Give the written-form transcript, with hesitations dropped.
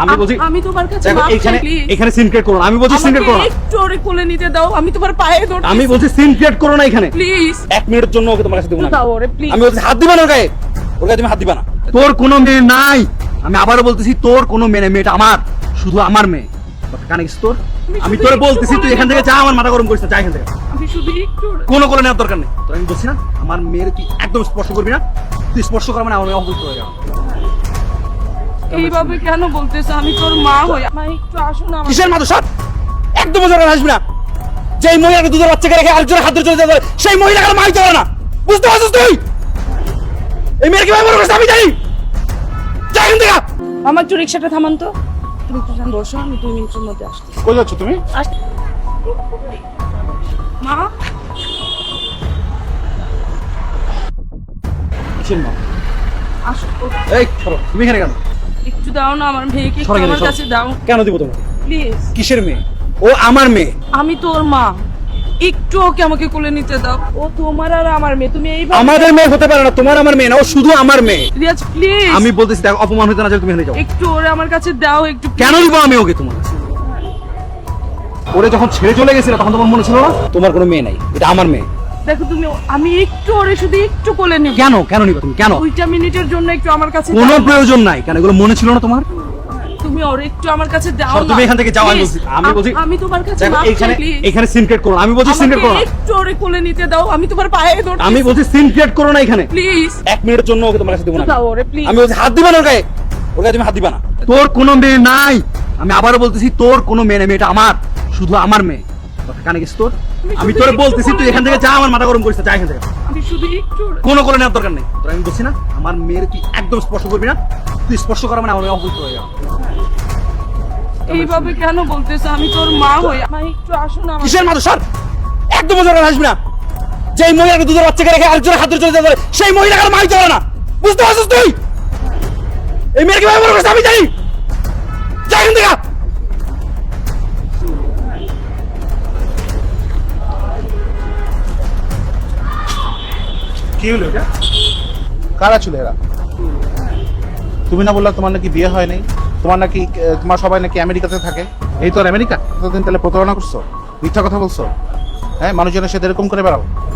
আমি বলছি আমি তোমার কাছে দেখো, মাফ এখানে চাই, please। এখানে সিন ক্রিয়েট করো না। আমি বলছি সিন ক্রিয়েট করো না। একটু ওরে কোলে নিতে দাও, আমি তোমার পায়ে ধরছি। আমি বলছি সিন ক্রিয়েট করো না এখানে। প্লিজ 1 মিনিটের জন্য ওকে তোমার কাছে দেব না। দাও ওরে প্লিজ। আমি বলছি হাত দিবা না ওর গায়ে। ওর গায়ে তুমি হাত দিবা না। তোর কোনো মেয়ে নাই। আমি আবারও বলতেছি তোর কোনো মেয়ে নাই। মেয়েটা আমার, শুধু আমার মেয়ে। কানে গেছিস তোর? আমি শুধু তোরে একটু বলতেছি তুই কোলে এখান থেকে নিতে যা, আমার মাথা গরম করিস না, যা এখান থেকে। আমি শুধু একটু কোনো কোলে নেওয়ার দরকার নেই। তোর আমি বলছি না, আমার মেয়ের তুই একদম স্পর্শ করবি না। তুই স্পর্শ করা মানে আমার মেয়ে অপবিত্র হয়ে যাবে। এইভাবে কেন বলতেছ? আমি তোর মা হই, মা একটু আসো না আমার। কিসের মাথা সব একদম মজা করে আসবি না। যেই মহিলাকে দুধের বাচ্চাকে রেখে আরেকজনের হাত ধরে চলে যেতে পারে, সেই মহিলাকে মাই চলে না। বুঝতে পারছিস তুই? এই মেয়ের কিভাবে বড় করছিস আমি জানি। যা এখান থেকে। আমার একটু রিক্সাটা থামান তো। তুমি একটু শান্ত বসো, আমি 2 মিনিটের মধ্যে আসছি। কই যাচ্ছ তুমি? মা কিসের মা? আসো, এই সরো, তুমি এখানে কেন? একটু দাও না আমার মেয়েকে, একটু সরে গেলে আমার সর। কাছে দাও কেন দিব তোমাকে? প্লিজ। কিসের মেয়ে? ও আমার মেয়ে। আমি তোর মা, একটু ওকে আমাকে কোলে নিতে দাও। ও তোমার আর আমার মেয়ে, তুমি এইভাবে। আমাদের মেয়ে হতে পারে না, তোমার আমার মেয়ে না, ও শুধু আমার মেয়ে। রিয়াজ প্লিজ, আমি বলতেছি দেখো, অপমান হইতে না যে তুমি এখানে যাও। একটু ওরে আমার কাছে দাও একটু। কেন দিব আমি ওকে তোমার কাছে? ওরে যখন ছেড়ে চলে গেছিল তখন তোমার মনে ছিল না তোমার কোনো মেয়ে নাই, এটা আমার মেয়ে। দেখো তুমি, আমি একটু ওরে শুধু একটু কোলে নিব। কেন কেন নিবা তুমি? কেন? 2টা মিনিটের জন্য একটু আমার কাছে কোনো দাও। প্রয়োজন নাই। কেন এগুলো মনে ছিল না তোমার? তুমি ওরে একটু আমার কাছে দাও সর, না। তুমি এখান থেকে যাও। আমি Please, বলছি আমি বলছি আমি তোমার কাছে দেখো, মাফ এখানে চাই, please। এখানে সিন ক্রিয়েট করো না। আমি বলছি সিন ক্রিয়েট করো আমাকে না। একটু ওরে কোলে নিতে দাও, আমি তোমার পায়ে ধরছি। আমি বলছি সিন ক্রিয়েট করো না এখানে। প্লিজ 1 মিনিটের জন্য ওকে তোমার কাছে দেব না। দাও ওরে প্লিজ। আমি বলছি হাত দিবা না ওর গায়ে। ওর গায়ে তুমি হাত দিবা না। তোর কোনো মেয়ে নাই। আমি আবারও বলতেছি তোর কোনো মেয়ে নাই। মেয়েটা আমার, শুধু আমার মেয়ে। কানে গেছিস তোর? আমি শুধু তোরে একটু বলতেছি তুই কোলে এখান থেকে যা, আমার মাথা গরম করিস না, যা এখান থেকে। আমি শুধু একটু কোনো কোলে নেওয়ার দরকার নেই। তোর আমি বলছি না, আমার মেয়ের তুই একদম স্পর্শ করবি না। তুই স্পর্শ করা মানে আমার মেয়ে অপবিত্র হয়ে যাবে। এইভাবে কেন বলতেছ? আমি তোর মা হই, মা একটু আসো না আমার। কিসের মাথা সর একদম মজা করে আসবি না। যেই মহিলাকে দুধের বাচ্চাকে রেখে আরেকজনের হাত ধরে চলে যেতে পারে, সেই মহিলাকে মাই চলে না। বুঝতে পারছিস তুই? এই মেয়ের কিভাবে বড় করছিস আমি জানি। যা এখান থেকে। কি হলো এটা? কারা ছিল এরা? তুমি না বললা তোমার নাকি বিয়ে হয় নাই, তোমার নাকি তোমার সবাই নাকি আমেরিকাতে থাকে? এই তো আর আমেরিকা। এতদিন তাহলে প্রতারণা করছো, মিথ্যা কথা বলছো, হ্যাঁ, মানুষজনের সাথে এরকম করে বেড়াও।